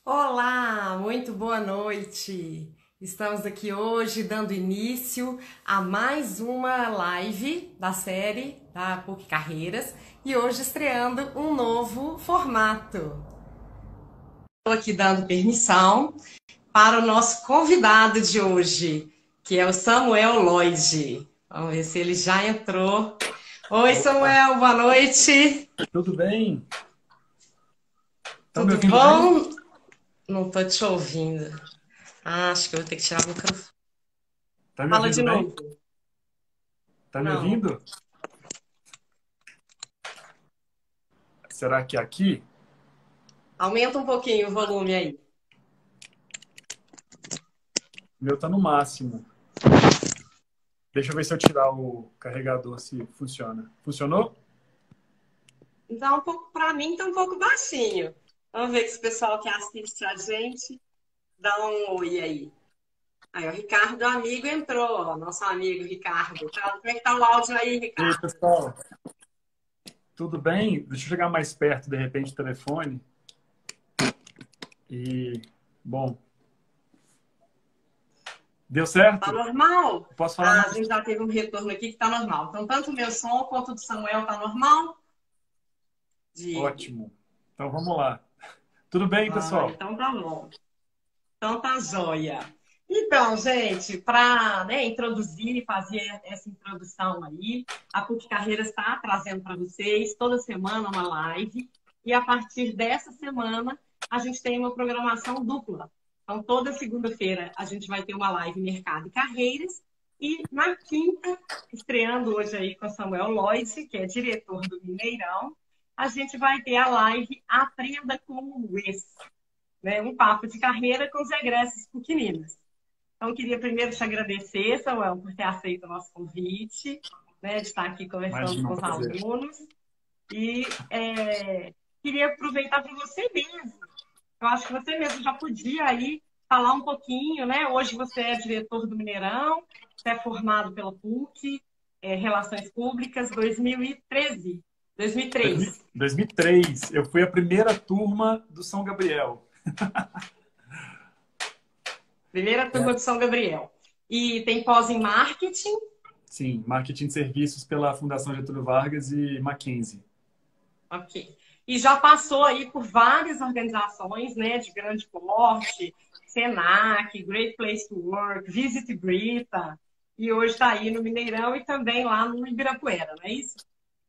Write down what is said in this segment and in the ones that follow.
Olá, muito boa noite. Estamos aqui hoje dando início a mais uma live da série da PUC Carreiras e hoje estreando um novo formato. Estou aqui dando permissão para o nosso convidado de hoje, que é o Samuel Lloyd. Vamos ver se ele já entrou. Oi, Opa, Samuel, boa noite. tudo bem? Tá me Tudo ouvindo bem? bom? Não estou te ouvindo. Acho que eu vou ter que tirar o microfone. Tá me Fala ouvindo de bem? novo. Tá me Não. ouvindo? Será que é aqui? Aumenta um pouquinho o volume aí. O meu tá no máximo. Deixa eu ver se eu tirar o carregador se funciona. Funcionou? Então, para mim, tá um pouco baixinho. Vamos ver se o pessoal que assiste a gente dá um oi aí. Aí, o Ricardo, amigo, entrou. Ó, nosso amigo Ricardo. Como é que tá o áudio aí, E aí, Ricardo? pessoal, tudo bem? Deixa eu chegar mais perto, de repente, do telefone. E, bom, deu Tá certo? normal? Posso falar Ah, a mais? gente já teve um retorno aqui que tá normal. Então, tanto o meu som quanto o do Samuel tá normal? Diego. Ótimo. Então, vamos lá. Tudo bem, Ah, pessoal? então tá bom. Então tá joia. Então, gente, para introduzir e fazer essa introdução aí, a PUC Carreiras está trazendo para vocês toda semana uma live e a partir dessa semana a gente tem uma programação dupla. Então, toda segunda-feira a gente vai ter uma live Mercado e Carreiras e na quinta, estreando hoje aí com Samuel Lloyd, que é diretor do Mineirão, a gente vai ter a live Aprenda como Ex, né? Um papo de carreira com os egressos pequeninos. Então, queria primeiro te agradecer, Samuel, por ter aceito o nosso convite, né, de estar aqui conversando Imagina, com um os prazer. alunos. E queria aproveitar para você mesmo. Eu acho que você mesmo já podia aí falar um pouquinho, né? Hoje você é diretor do Mineirão, você é formado pela PUC, Relações Públicas, 2013, 2003. 2003, eu fui a primeira turma do São Gabriel. Primeira turma de São Gabriel. E tem pós em marketing. Sim, marketing de serviços pela Fundação Getúlio Vargas e Mackenzie. Ok. E já passou aí por várias organizações, né, de grande porte, Senac, Great Place to Work, Visit Brita, e hoje está aí no Mineirão e também lá no Ibirapuera, não é isso?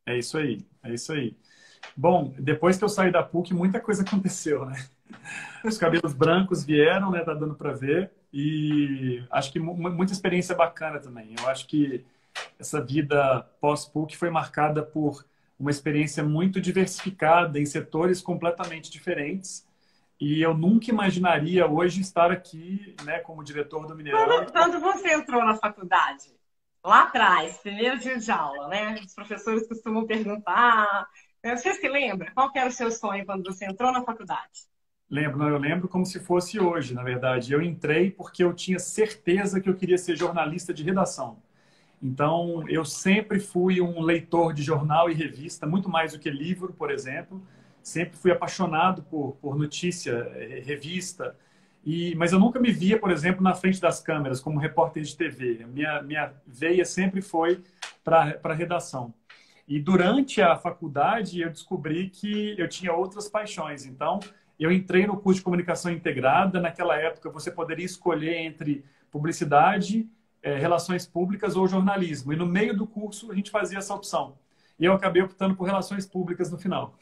É isso aí, é isso aí. Bom, depois que eu saí da PUC, muita coisa aconteceu, né? Os cabelos brancos vieram, né? Tá dando para ver. E acho que muita experiência bacana também. Eu acho que essa vida pós-PUC foi marcada por uma experiência muito diversificada em setores completamente diferentes. E eu nunca imaginaria hoje estar aqui, né, como diretor do Mineirão. Quando você entrou na faculdade, lá atrás, primeiro dia de aula, né? Os professores costumam perguntar. Você se lembra? Qual que era o seu sonho quando você entrou na faculdade? Lembro, não, eu lembro como se fosse hoje, na verdade. Eu entrei porque eu tinha certeza que eu queria ser jornalista de redação. Então, eu sempre fui um leitor de jornal e revista, muito mais do que livro, por exemplo. Sempre fui apaixonado por notícia, revista. Mas eu nunca me via, por exemplo, na frente das câmeras, como repórter de TV. Minha veia sempre foi para a redação. E durante a faculdade, eu descobri que eu tinha outras paixões. Então, eu entrei no curso de comunicação integrada. Naquela época, você poderia escolher entre publicidade, relações públicas ou jornalismo. E no meio do curso, a gente fazia essa opção. E eu acabei optando por relações públicas no final.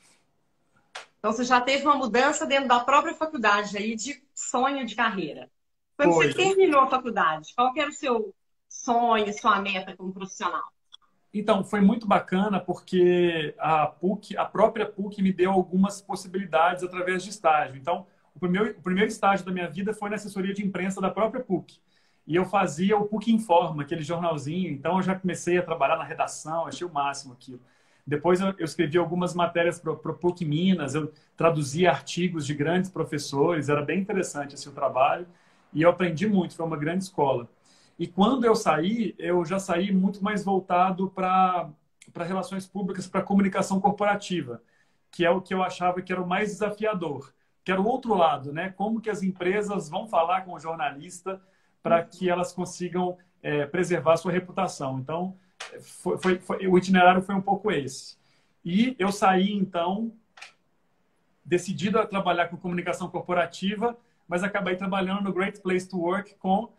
Então, você já teve uma mudança dentro da própria faculdade aí de sonho de carreira. Quando você Foi. terminou a faculdade, qual que era o seu sonho, sua meta como profissional? Então, foi muito bacana porque a PUC, a própria PUC me deu algumas possibilidades através de estágio. Então, o primeiro estágio da minha vida foi na assessoria de imprensa da própria PUC. E eu fazia o PUC Informa, aquele jornalzinho. Então, eu já comecei a trabalhar na redação, achei o máximo aquilo. Depois, eu escrevi algumas matérias para o PUC Minas, eu traduzia artigos de grandes professores, era bem interessante esse o trabalho. E eu aprendi muito, foi uma grande escola. E quando eu saí, eu já saí muito mais voltado para relações públicas, para comunicação corporativa, que é o que eu achava que era o mais desafiador. que era o outro lado, né? Como que as empresas vão falar com o jornalista para que elas consigam preservar a sua reputação. Então, o itinerário foi um pouco esse. E eu saí, então, decidido a trabalhar com comunicação corporativa, mas acabei trabalhando no Great Place to Work com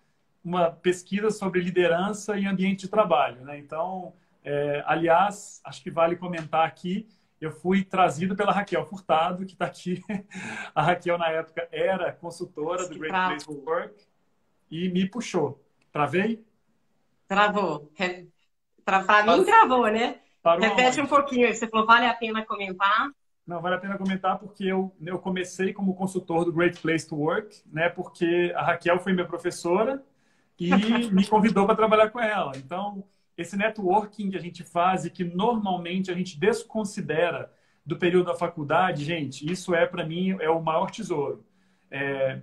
uma pesquisa sobre liderança e ambiente de trabalho, né? Então, aliás, acho que vale comentar aqui, eu fui trazido pela Raquel Furtado, que está aqui. A Raquel, na época, era consultora do Great Place to Work e me puxou. Travei? Travou. Para mim, travou, né? Repete um pouquinho. Você falou, vale a pena comentar? Não, vale a pena comentar porque eu comecei como consultor do Great Place to Work, né? Porque a Raquel foi minha professora e me convidou para trabalhar com ela. Então, esse networking que a gente faz e que normalmente a gente desconsidera do período da faculdade, gente, isso para mim, é o maior tesouro.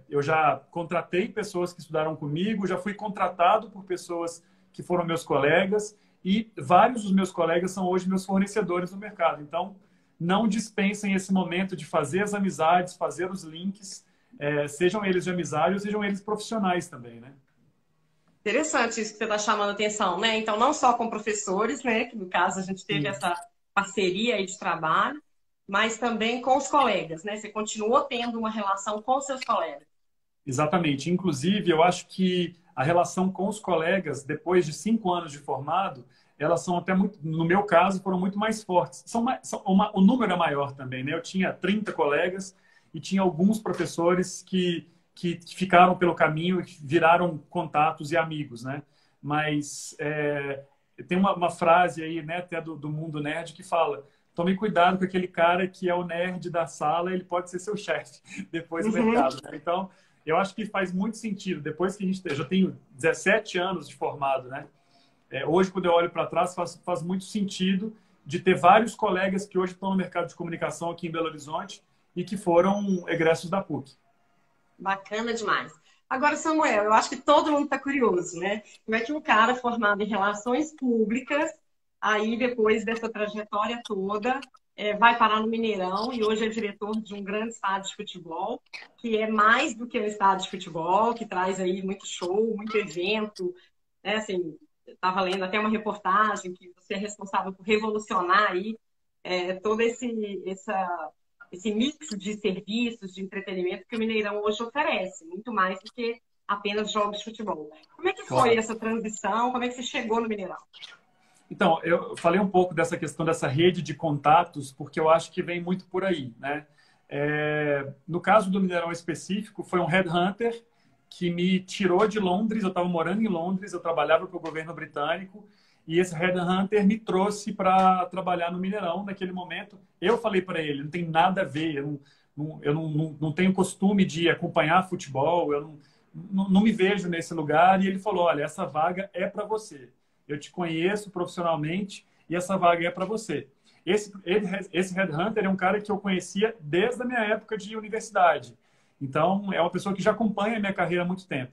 Eu já contratei pessoas que estudaram comigo, já fui contratado por pessoas que foram meus colegas e vários dos meus colegas são hoje meus fornecedores no mercado. Então, não dispensem esse momento de fazer as amizades, fazer os links, sejam eles de amizade ou sejam eles profissionais também, né? Interessante isso que você está chamando a atenção, né? Então, não só com professores, né? Que no caso a gente teve essa parceria aí de trabalho, mas também com os colegas, né? Você continuou tendo uma relação com os seus colegas. Exatamente. Inclusive, eu acho que a relação com os colegas, depois de 5 anos de formado, elas são até muito, no meu caso, foram muito mais fortes. O número é maior também, né? Eu tinha 30 colegas e tinha alguns professores que ficaram pelo caminho e viraram contatos e amigos, né? Mas tem uma frase aí, né, até do mundo nerd que fala: tome cuidado com aquele cara que é o nerd da sala, ele pode ser seu chefe depois do mercado, né? Então, eu acho que faz muito sentido. Depois que eu já tenho 17 anos de formado, né? Hoje, quando eu olho para trás, faz muito sentido de ter vários colegas que hoje estão no mercado de comunicação aqui em Belo Horizonte e que foram egressos da PUC. Bacana demais. Agora, Samuel, eu acho que todo mundo está curioso, né? Como é que um cara formado em relações públicas, aí depois dessa trajetória toda, vai parar no Mineirão e hoje é diretor de um grande estádio de futebol, que é mais do que um estádio de futebol, que traz aí muito show, muito evento, né? Assim, estava lendo até uma reportagem que você é responsável por revolucionar aí todo esse mix de serviços, de entretenimento que o Mineirão hoje oferece, muito mais do que apenas jogos de futebol. Como é que foi essa transição? Como é que você chegou no Mineirão? Então, eu falei um pouco dessa questão dessa rede de contatos, porque eu acho que vem muito por aí, né? No caso do Mineirão específico, foi um headhunter que me tirou de Londres. Eu estava morando em Londres, eu trabalhava para o governo britânico, e esse headhunter me trouxe para trabalhar no Mineirão naquele momento. Eu falei para ele, não tem nada a ver, eu não tenho costume de acompanhar futebol, eu não me vejo nesse lugar. E ele falou, olha, essa vaga é para você. Eu te conheço profissionalmente e essa vaga é para você. Esse headhunter é um cara que eu conhecia desde a minha época de universidade. Então, é uma pessoa que já acompanha a minha carreira há muito tempo.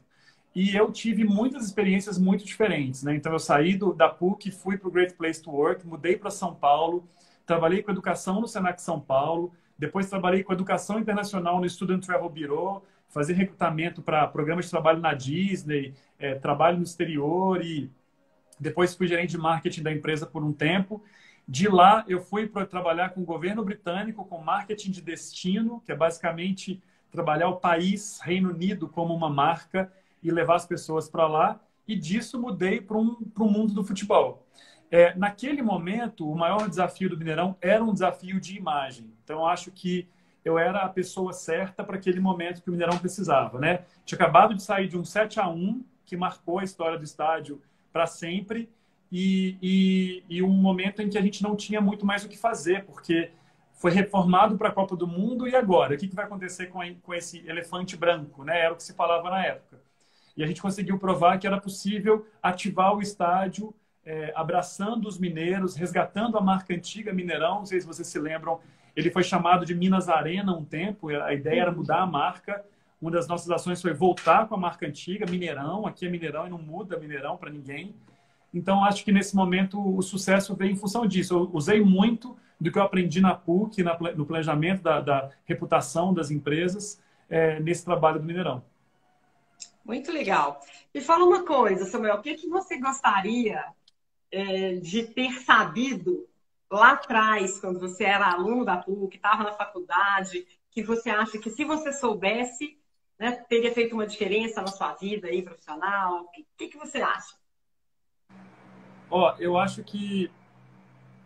E eu tive muitas experiências muito diferentes, né? Então, eu saí da PUC, fui para o Great Place to Work, mudei para São Paulo, trabalhei com educação no Senac São Paulo, depois trabalhei com educação internacional no Student Travel Bureau, fazer recrutamento para programas de trabalho na Disney, trabalho no exterior, e depois fui gerente de marketing da empresa por um tempo. De lá, eu fui para trabalhar com o governo britânico, com marketing de destino, que é basicamente trabalhar o país, Reino Unido, como uma marca e levar as pessoas para lá. E disso mudei para o mundo do futebol. Naquele momento, o maior desafio do Mineirão era um desafio de imagem. Então, eu acho que eu era a pessoa certa para aquele momento que o Mineirão precisava, né? Tinha acabado de sair de um 7-1, que marcou a história do estádio para sempre, e um momento em que a gente não tinha muito mais o que fazer, porque foi reformado para a Copa do Mundo, e agora? O que vai acontecer com esse elefante branco, né? Era o que se falava na época. E a gente conseguiu provar que era possível ativar o estádio, abraçando os mineiros, resgatando a marca antiga Mineirão. Não sei se vocês se lembram, ele foi chamado de Minas Arena um tempo, a ideia era mudar a marca. Uma das nossas ações foi voltar com a marca antiga, Mineirão. Aqui é Mineirão e não muda Mineirão para ninguém. Então, acho que nesse momento o sucesso veio em função disso. Eu usei muito do que eu aprendi na PUC, no planejamento da reputação das empresas, nesse trabalho do Mineirão. Muito legal. Me fala uma coisa, Samuel, o que que você gostaria de ter sabido lá atrás, quando você era aluno da PUC, estava na faculdade, que você acha que se você soubesse, né, teria feito uma diferença na sua vida aí, profissional? O que você acha? Ó, eu acho que...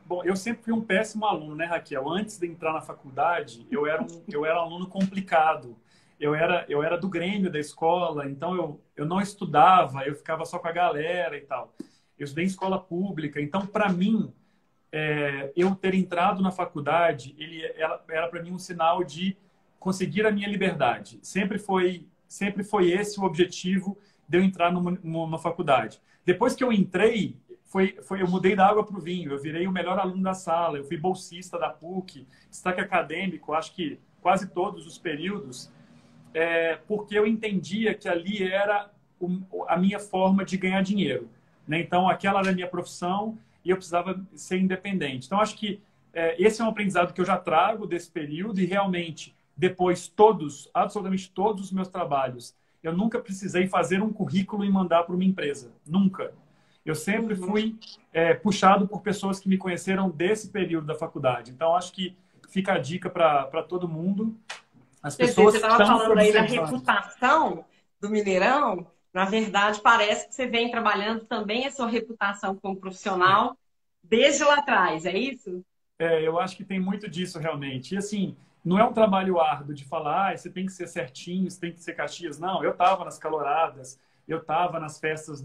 Bom, eu sempre fui um péssimo aluno, né, Raquel? Antes de entrar na faculdade, eu era um aluno complicado. Eu era do Grêmio da escola, então eu não estudava, eu ficava só com a galera e tal. Eu estudei em escola pública, então, para mim, eu ter entrado na faculdade, era para mim um sinal de conseguir a minha liberdade. Sempre foi esse o objetivo de eu entrar numa faculdade. Depois que eu entrei, eu mudei da água para o vinho. Eu virei o melhor aluno da sala. Eu fui bolsista da PUC, destaque acadêmico, acho que quase todos os períodos, porque eu entendia que ali era a minha forma de ganhar dinheiro, né? Então, aquela era a minha profissão e eu precisava ser independente. Então, acho que esse é um aprendizado que eu já trago desse período e realmente, depois, absolutamente todos os meus trabalhos, eu nunca precisei fazer um currículo e mandar para uma empresa. Nunca. Eu sempre fui puxado por pessoas que me conheceram desse período da faculdade. Então, acho que fica a dica para todo mundo. As pessoas Você estava falando aí da reputação do Mineirão. Na verdade, parece que você vem trabalhando também a sua reputação como profissional desde lá atrás, é isso? Eu acho que tem muito disso realmente. E assim, não é um trabalho árduo de falar, você tem que ser certinho, você tem que ser Caxias. Não, eu estava nas caloradas, eu estava nas festas,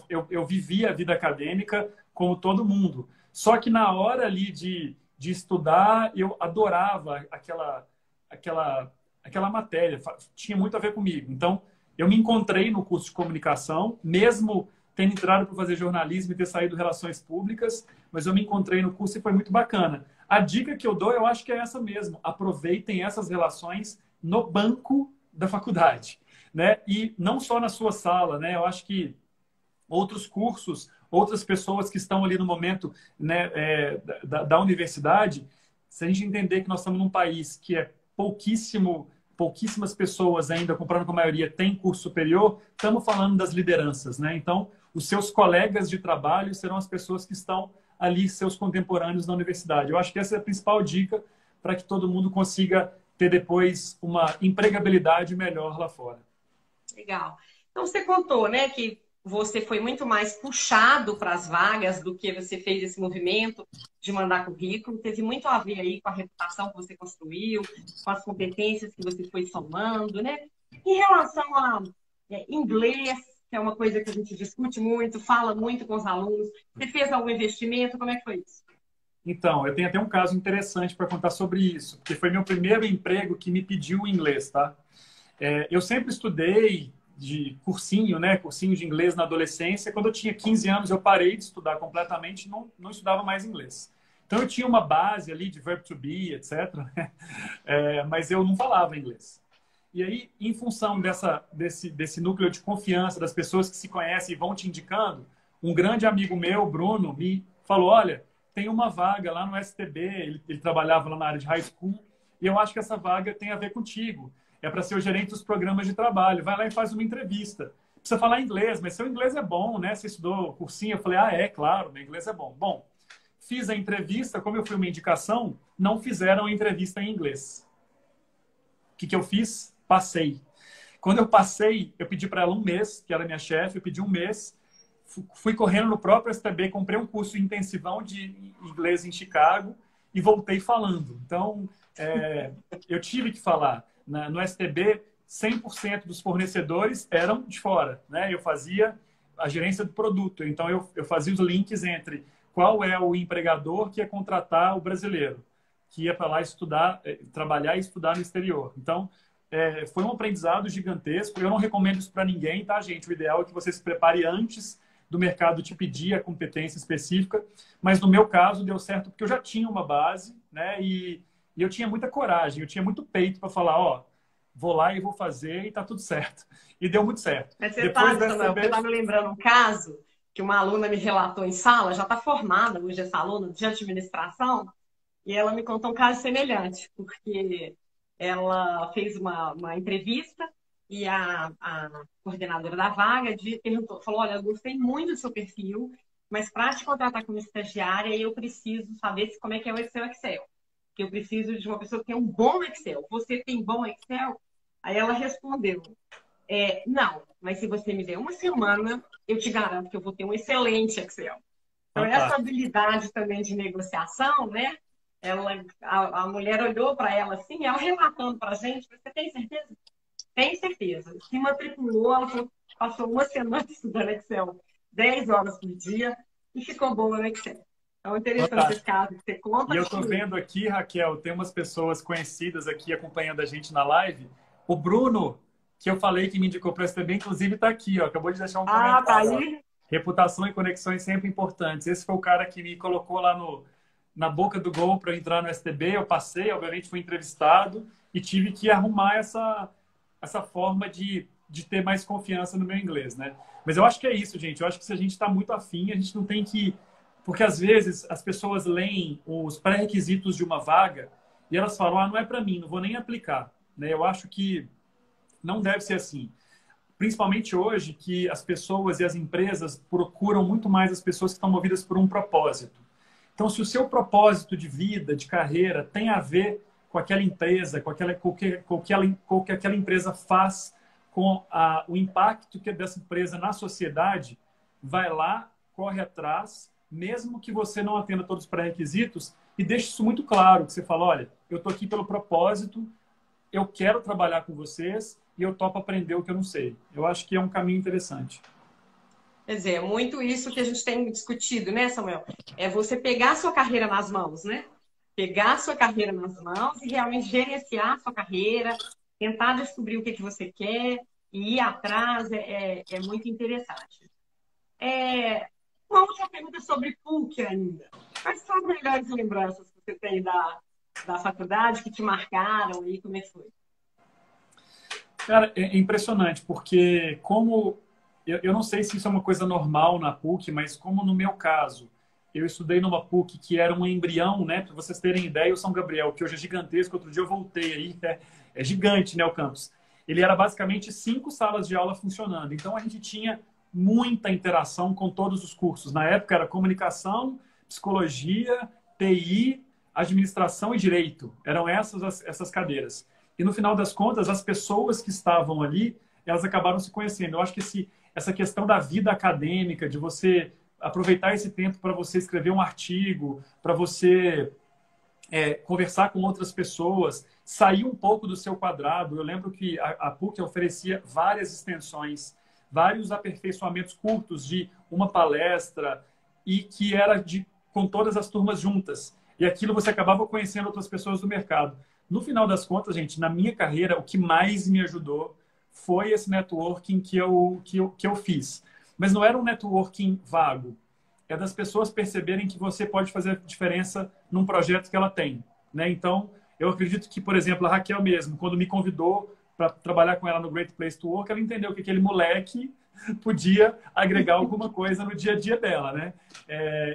eu vivia a vida acadêmica como todo mundo. Só que na hora ali de estudar, eu adorava aquela matéria, tinha muito a ver comigo. Então, eu me encontrei no curso de comunicação, mesmo tendo entrado para fazer jornalismo e ter saído relações públicas, mas eu me encontrei no curso e foi muito bacana. A dica que eu dou, eu acho que é essa mesmo. Aproveitem essas relações no banco da faculdade, né? E não só na sua sala, né? Eu acho que outros cursos, outras pessoas que estão ali no momento, né, da universidade, se a gente entender que nós estamos num país que é pouquíssimas pessoas ainda, comparando com a maioria, têm curso superior, estamos falando das lideranças, né? Então, os seus colegas de trabalho serão as pessoas que estão ali, seus contemporâneos na universidade. Eu acho que essa é a principal dica para que todo mundo consiga ter depois uma empregabilidade melhor lá fora. Legal. Então, você contou, né, que você foi muito mais puxado para as vagas do que você fez esse movimento de mandar currículo. Teve muito a ver aí com a reputação que você construiu, com as competências que você foi somando, né? Em relação a inglês, que é uma coisa que a gente discute muito, fala muito com os alunos, você fez algum investimento? Como é que foi isso? Então, eu tenho até um caso interessante para contar sobre isso, porque foi meu primeiro emprego que me pediu inglês, tá? Eu sempre estudei de cursinho, né? Cursinho de inglês na adolescência. Quando eu tinha 15 anos, eu parei de estudar completamente e não estudava mais inglês. Então, eu tinha uma base ali de verb to be, etc. Mas eu não falava inglês. E aí, em função desse núcleo de confiança, das pessoas que se conhecem e vão te indicando, um grande amigo meu, Bruno, me falou, olha, tem uma vaga lá no STB, ele trabalhava lá na área de high school, e eu acho que essa vaga tem a ver contigo. É para ser o gerente dos programas de trabalho. Vai lá e faz uma entrevista. Precisa falar inglês, mas seu inglês é bom, né? Você estudou cursinho. Eu falei, claro, meu inglês é bom. Bom, fiz a entrevista, como eu fui uma indicação, não fizeram a entrevista em inglês. O que eu fiz? Passei. Quando eu passei, eu pedi para ela um mês, que era minha chefe, eu pedi um mês, fui correndo no próprio STB, comprei um curso intensivão de inglês em Chicago e voltei falando. Então, eu tive que falar. No STB, 100% dos fornecedores eram de fora, né? Eu fazia a gerência do produto. Então, eu fazia os links entre qual é o empregador que ia contratar o brasileiro, que ia para lá estudar, trabalhar e estudar no exterior. Então, foi um aprendizado gigantesco. Eu não recomendo isso para ninguém, tá, gente? O ideal é que você se prepare antes do mercado te pedir a competência específica. Mas, no meu caso, deu certo porque eu já tinha uma base, né? E eu tinha muita coragem, eu tinha muito peito para falar, vou lá e vou fazer e tá tudo certo. E deu muito certo. Mas você sabe, Samuel, eu estava me lembrando um caso que uma aluna me relatou em sala, já está formada hoje essa aluna de administração, e ela me contou um caso semelhante, porque ela fez uma entrevista e a coordenadora da vaga perguntou, falou, olha, eu gostei muito do seu perfil, mas para te contratar como estagiária, eu preciso saber como é que é o Excel. Que eu preciso de uma pessoa que tem um bom Excel. Você tem bom Excel? Aí ela respondeu, não, mas se você me der uma semana, eu te garanto que eu vou ter um excelente Excel. Então, essa Fantástico. habilidade também de negociação, né? A mulher olhou para ela assim, ela relatando para a gente, você tem certeza? Tem certeza. Se matriculou, ela passou uma semana estudando Excel, 10 horas por dia, e ficou boa no Excel. Então, interessante esse Fantástico. caso que você E conta. eu estou vendo aqui, Raquel, tem umas pessoas conhecidas aqui acompanhando a gente na live. O Bruno, que eu falei que me indicou para esse inclusive está aqui, ó, acabou de deixar um Ah, tá comentário. Ó. aí. Reputação e conexões sempre importantes. Esse foi o cara que me colocou lá na boca do gol para eu entrar no STB. Eu passei, obviamente fui entrevistado e tive que arrumar essa forma de ter mais confiança no meu inglês, né? Mas eu acho que é isso, gente. Eu acho que se a gente está muito afim, a gente não tem que... Porque às vezes as pessoas leem os pré-requisitos de uma vaga e elas falam, ah, não é para mim, não vou nem aplicar, né? Eu acho que não deve ser assim. Principalmente hoje, que as pessoas e as empresas procuram muito mais as pessoas que estão movidas por um propósito. Então, se o seu propósito de vida, de carreira, tem a ver com aquela empresa, com o que aquela empresa faz, com o impacto que dessa empresa na sociedade, vai lá, corre atrás, mesmo que você não atenda todos os pré-requisitos, e deixe isso muito claro, que você fala, olha, eu estou aqui pelo propósito, eu quero trabalhar com vocês e eu topo aprender o que eu não sei. Eu acho que é um caminho interessante. Quer dizer, é muito isso que a gente tem discutido, né, Samuel? É você pegar a sua carreira nas mãos, né? Pegar a sua carreira nas mãos e realmente gerenciar a sua carreira, tentar descobrir o que, que você quer e ir atrás é muito interessante. Uma última pergunta sobre PUC ainda. Quais são as melhores lembranças que você tem da faculdade que te marcaram e como é que foi? Cara, é impressionante, porque como... Eu não sei se isso é uma coisa normal na PUC, mas como no meu caso, eu estudei numa PUC que era um embrião, né? Para vocês terem ideia, o São Gabriel, que hoje é gigantesco, outro dia eu voltei aí, é gigante, né, o campus. Ele era basicamente 5 salas de aula funcionando. Então a gente tinha muita interação com todos os cursos. Na época era comunicação, psicologia, TI, administração e direito. Eram essas cadeiras. E no final das contas, as pessoas que estavam ali, elas acabaram se conhecendo. Eu acho que essa questão da vida acadêmica, de você aproveitar esse tempo para você escrever um artigo, para você conversar com outras pessoas, sair um pouco do seu quadrado. Eu lembro que a PUC oferecia várias extensões, vários aperfeiçoamentos curtos de uma palestra e que era com todas as turmas juntas. E aquilo você acabava conhecendo outras pessoas do mercado. No final das contas, gente, na minha carreira, o que mais me ajudou foi esse networking que eu fiz. Mas não era um networking vago. É das pessoas perceberem que você pode fazer diferença num projeto que ela tem, né? Então, eu acredito que, por exemplo, a Raquel mesmo, quando me convidou para trabalhar com ela no Great Place to Work, ela entendeu que aquele moleque podia agregar alguma coisa no dia a dia dela, né?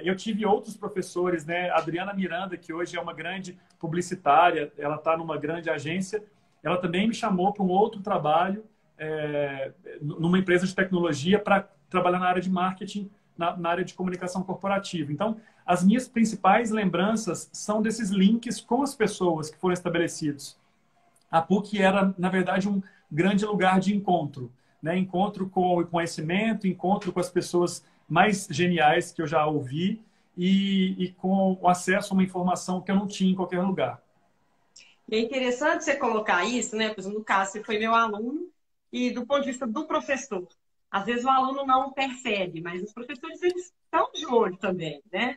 Eu tive outros professores, né? A Adriana Miranda, que hoje é uma grande publicitária, ela está numa grande agência, ela também me chamou para um outro trabalho numa empresa de tecnologia para trabalhar na área de marketing, na área de comunicação corporativa. Então, as minhas principais lembranças são desses links com as pessoas que foram estabelecidos. A PUC era, na verdade, um grande lugar de encontro, né? Encontro com o conhecimento, encontro com as pessoas mais geniais que eu já ouvi e com o acesso a uma informação que eu não tinha em qualquer lugar. E é interessante você colocar isso, né? Por exemplo, no caso, você foi meu aluno, e do ponto de vista do professor, às vezes o aluno não percebe, mas os professores eles estão de olho também, né?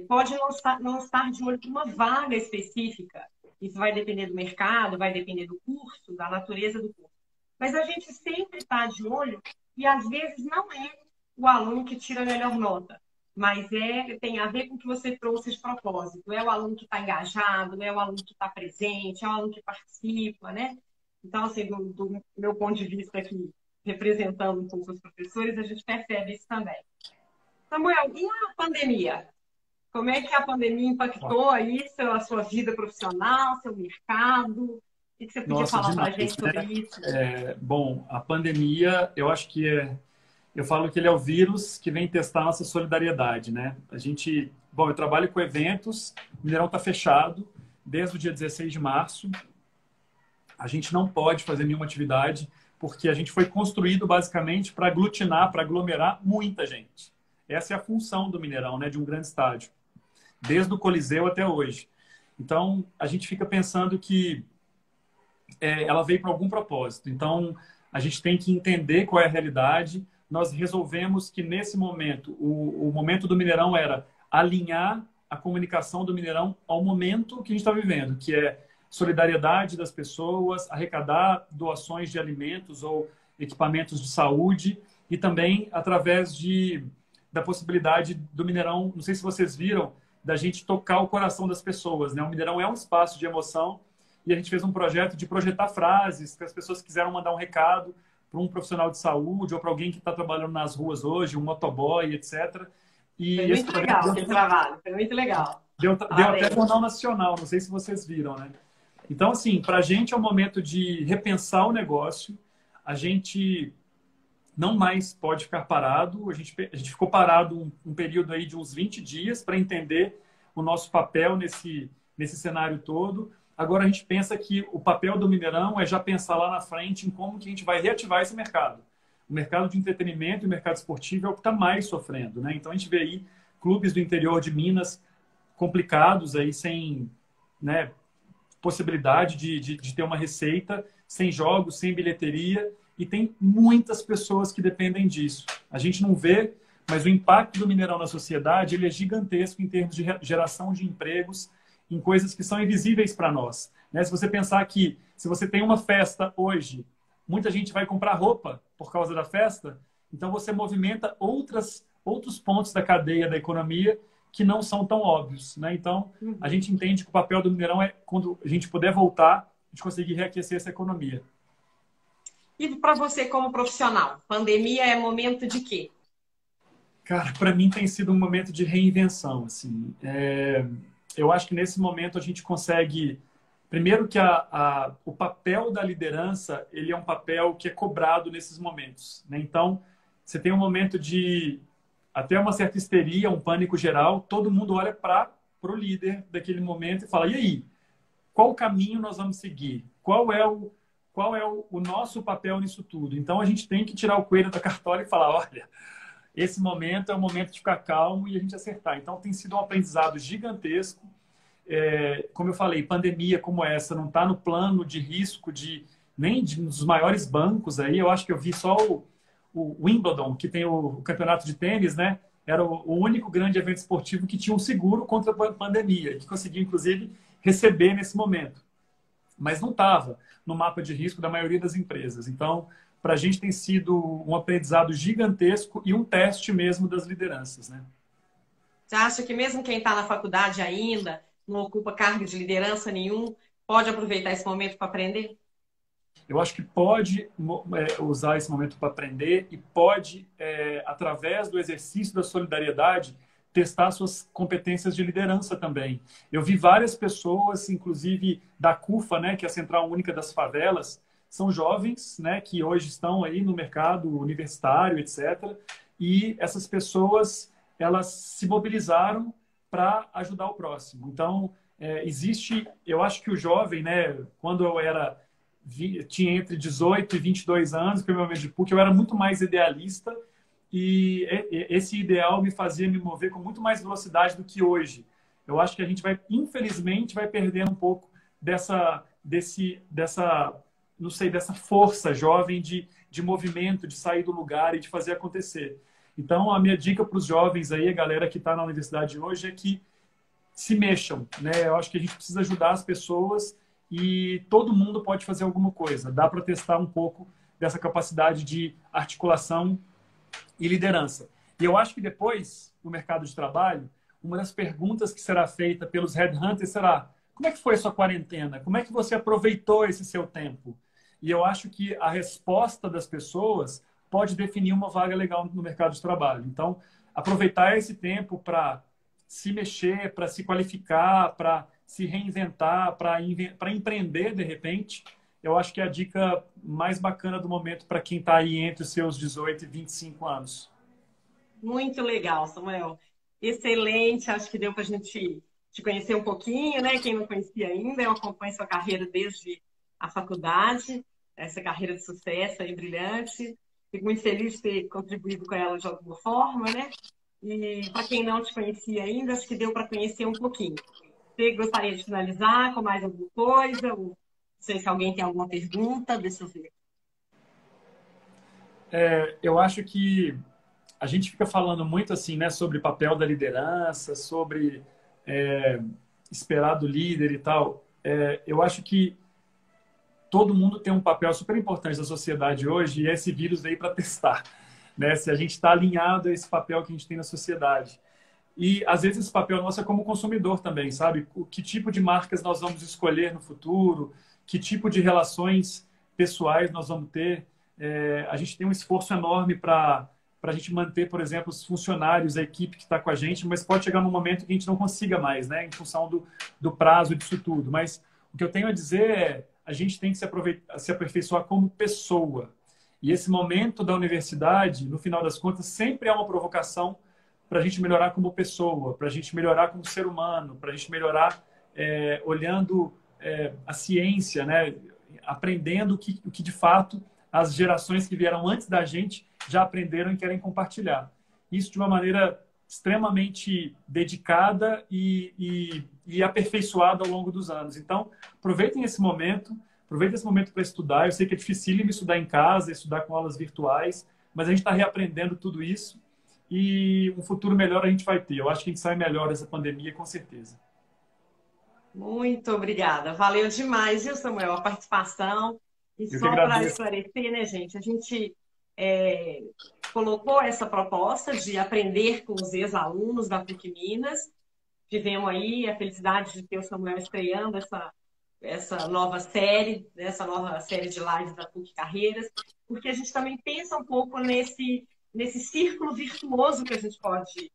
Pode não estar de olho para uma vaga específica. Isso vai depender do mercado, vai depender do curso, da natureza do curso. Mas a gente sempre está de olho e às vezes não é o aluno que tira a melhor nota, mas tem a ver com o que você trouxe de propósito. É o aluno que está engajado, é o aluno que está presente, é o aluno que participa, né? Então, assim, do meu ponto de vista aqui, representando um pouco os professores, a gente percebe isso também. Samuel, e a pandemia? Como é que a pandemia impactou aí a sua vida profissional, seu mercado? O que você podia Nossa, falar para a demais, gente sobre né? isso? Bom, a pandemia, eu acho que eu falo que ele é o vírus que vem testar nossa solidariedade, né? Bom, eu trabalho com eventos, o Mineirão está fechado desde o dia 16 de março. A gente não pode fazer nenhuma atividade porque a gente foi construído basicamente para aglutinar, para aglomerar muita gente. Essa é a função do Mineirão, né? De um grande estádio, desde o Coliseu até hoje. Então, a gente fica pensando que ela veio para algum propósito. Então, a gente tem que entender qual é a realidade. Nós resolvemos que, nesse momento, o momento do Mineirão era alinhar a comunicação do Mineirão ao momento que a gente está vivendo, que é solidariedade das pessoas, arrecadar doações de alimentos ou equipamentos de saúde e também através da possibilidade do Mineirão, não sei se vocês viram, da gente tocar o coração das pessoas, né? O Mineirão é um espaço de emoção e a gente fez um projeto de projetar frases que as pessoas quiseram mandar um recado para um profissional de saúde ou para alguém que está trabalhando nas ruas hoje, um motoboy, etc. E Foi esse muito projeto legal aquele trabalho, foi muito legal. deu até Parabéns. Jornal Nacional, não sei se vocês viram, né? Então, assim, para a gente é um momento de repensar o negócio. A gente não mais pode ficar parado. A gente ficou parado um período aí de uns 20 dias para entender o nosso papel nesse cenário todo. Agora a gente pensa que o papel do Mineirão é já pensar lá na frente em como que a gente vai reativar esse mercado. O mercado de entretenimento e o mercado esportivo é o que está mais sofrendo, né? Então a gente vê aí clubes do interior de Minas complicados aí sem, né, possibilidade de ter uma receita, sem jogos, sem bilheteria, e tem muitas pessoas que dependem disso. A gente não vê, mas o impacto do Mineirão na sociedade ele é gigantesco em termos de geração de empregos em coisas que são invisíveis para nós. Né? Se você pensar que se você tem uma festa hoje, muita gente vai comprar roupa por causa da festa, então você movimenta outros pontos da cadeia da economia que não são tão óbvios. Né? Então, a gente entende que o papel do Mineirão é, quando a gente puder voltar, a gente conseguir reaquecer essa economia. E para você como profissional, pandemia é momento de quê? Cara, para mim tem sido um momento de reinvenção. Assim. Eu acho que nesse momento a gente consegue... Primeiro que o papel da liderança ele é um papel que é cobrado nesses momentos. Né? Então, você tem um momento de até uma certa histeria, um pânico geral. Todo mundo olha para o líder daquele momento e fala, e aí? Qual caminho nós vamos seguir? Qual é o nosso papel nisso tudo? Então, a gente tem que tirar o coelho da cartola e falar, olha, esse momento é o momento de ficar calmo e a gente acertar. Então, tem sido um aprendizado gigantesco. Como eu falei, pandemia como essa não está no plano de risco nem dos maiores bancos aí. Eu acho que eu vi só o Wimbledon, que tem o campeonato de tênis, né? Era o único grande evento esportivo que tinha um seguro contra a pandemia, que conseguia, inclusive, receber nesse momento. Mas não estava no mapa de risco da maioria das empresas. Então, para a gente tem sido um aprendizado gigantesco e um teste mesmo das lideranças, né? Você acha que mesmo quem está na faculdade ainda, não ocupa cargo de liderança nenhum, pode aproveitar esse momento para aprender? Eu acho que pode usar esse momento para aprender e pode, através do exercício da solidariedade, testar suas competências de liderança também. Eu vi várias pessoas, inclusive da CUFA, né, que é a Central Única das Favelas, são jovens, né, que hoje estão aí no mercado universitário, etc. E essas pessoas, elas se mobilizaram para ajudar o próximo. Então, eu acho que o jovem, né, quando eu tinha entre 18 e 22 anos, que foi meu momento de PUC, eu era muito mais idealista e esse ideal me fazia me mover com muito mais velocidade do que hoje. Eu acho que a gente infelizmente, vai perdendo um pouco dessa força jovem de movimento, de sair do lugar e de fazer acontecer. Então, a minha dica para os jovens aí, a galera que está na universidade hoje, é que se mexam, né? Eu acho que a gente precisa ajudar as pessoas e todo mundo pode fazer alguma coisa. Dá para testar um pouco dessa capacidade de articulação e liderança. E eu acho que depois, no mercado de trabalho, uma das perguntas que será feita pelos headhunters será: como é que foi a sua quarentena? Como é que você aproveitou esse seu tempo? E eu acho que a resposta das pessoas pode definir uma vaga legal no mercado de trabalho. Então, aproveitar esse tempo para se mexer, para se qualificar, para se reinventar, para empreender de repente. Eu acho que é a dica mais bacana do momento para quem está aí entre os seus 18 e 25 anos. Muito legal, Samuel. Excelente, acho que deu para a gente te conhecer um pouquinho, né? Quem não conhecia ainda, eu acompanho sua carreira desde a faculdade, essa carreira de sucesso aí brilhante. Fico muito feliz de ter contribuído com ela de alguma forma, né? E para quem não te conhecia ainda, acho que deu para conhecer um pouquinho. Você gostaria de finalizar com mais alguma coisa? Ou não sei se alguém tem alguma pergunta, deixa eu ver. Eu acho que a gente fica falando muito assim, né, sobre o papel da liderança, sobre esperar do líder e tal. Eu acho que todo mundo tem um papel super importante na sociedade hoje e esse vírus veio para testar, né? Se a gente está alinhado a esse papel que a gente tem na sociedade. E, às vezes, esse papel nosso é como consumidor também, sabe? Que tipo de marcas nós vamos escolher no futuro, que tipo de relações pessoais nós vamos ter. A gente tem um esforço enorme para a gente manter, por exemplo, os funcionários, a equipe que está com a gente, mas pode chegar num momento que a gente não consiga mais, né? Em função do prazo disso tudo. Mas o que eu tenho a dizer é a gente tem que se aperfeiçoar como pessoa. E esse momento da universidade, no final das contas, sempre é uma provocação para a gente melhorar como pessoa, para a gente melhorar como ser humano, para a gente melhorar olhando a ciência, né? Aprendendo o que de fato as gerações que vieram antes da gente já aprenderam e querem compartilhar. Isso de uma maneira extremamente dedicada e aperfeiçoada ao longo dos anos. Então, aproveitem esse momento para estudar. Eu sei que é dificílimo estudar em casa, estudar com aulas virtuais, mas a gente está reaprendendo tudo isso e um futuro melhor a gente vai ter. Eu acho que a gente sai melhor dessa pandemia, com certeza. Muito obrigada. Valeu demais, viu, Samuel, a participação. E Eu que só para agradeço. esclarecer, né, gente, a gente colocou essa proposta de aprender com os ex-alunos da PUC Minas. Tivemos aí a felicidade de ter o Samuel estreando essa nova série, né, essa nova série de lives da PUC Carreiras, porque a gente também pensa um pouco nesse círculo virtuoso que a gente pode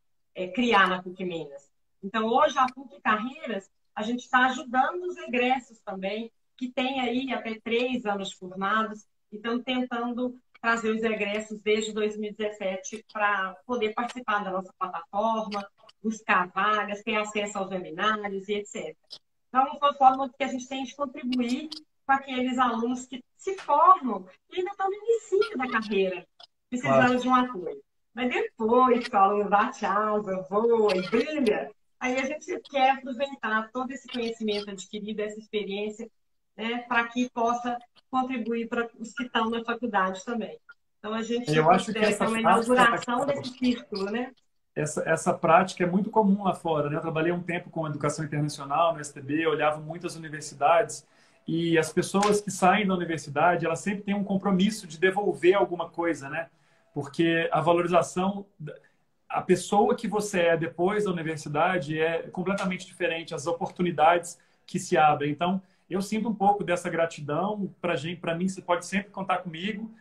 criar na PUC Minas. Então, hoje, a PUC Carreiras, a gente está ajudando os egressos também, que têm aí até 3 anos formados, e estão tentando trazer os egressos desde 2017 para poder participar da nossa plataforma, buscar vagas, ter acesso aos webinários e etc. Então, é uma forma que a gente tem de contribuir com aqueles alunos que se formam e ainda estão no início da carreira, Claro. precisando de um apoio. Mas depois que o aluno bate asa, voa e brilha, aí a gente quer aproveitar todo esse conhecimento adquirido, essa experiência, né, para que possa contribuir para os que estão na faculdade também. Então, a gente Eu acho que considera que é essa uma prática, inauguração desse círculo, né? essa prática é muito comum lá fora, né? Eu trabalhei um tempo com educação internacional no STB, eu olhava muitas universidades e as pessoas que saem da universidade, elas sempre têm um compromisso de devolver alguma coisa, né? Porque a valorização, a pessoa que você é depois da universidade é completamente diferente, as oportunidades que se abrem. Então, eu sinto um pouco dessa gratidão. Para mim, você pode sempre contar comigo,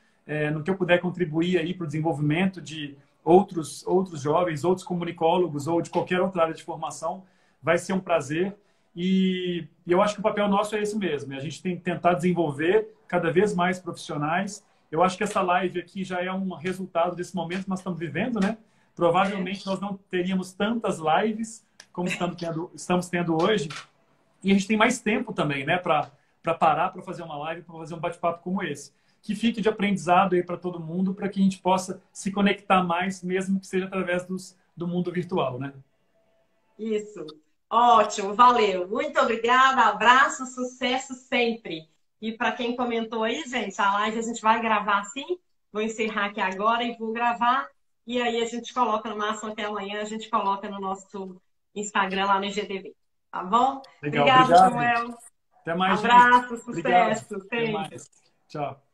no que eu puder contribuir aí para o desenvolvimento de outros jovens, outros comunicólogos ou de qualquer outra área de formação, vai ser um prazer. E eu acho que o papel nosso é esse mesmo. A gente tem que tentar desenvolver cada vez mais profissionais. Eu acho que essa live aqui já é um resultado desse momento que nós estamos vivendo, né? Provavelmente nós não teríamos tantas lives como estamos tendo hoje. E a gente tem mais tempo também, né? Para parar, para fazer uma live, para fazer um bate-papo como esse. Que fique de aprendizado aí para todo mundo, para que a gente possa se conectar mais, mesmo que seja através do mundo virtual, né? Isso. Ótimo, valeu. Muito obrigada, abraço, sucesso sempre. E para quem comentou aí, gente, a live a gente vai gravar sim. Vou encerrar aqui agora e vou gravar. E aí a gente coloca, no máximo até amanhã, a gente coloca no nosso Instagram lá no IGTV. Tá bom? Legal, Obrigada, obrigado. Samuel. Até mais, gente. Abraço, Obrigado. sucesso Até sempre. mais. Tchau.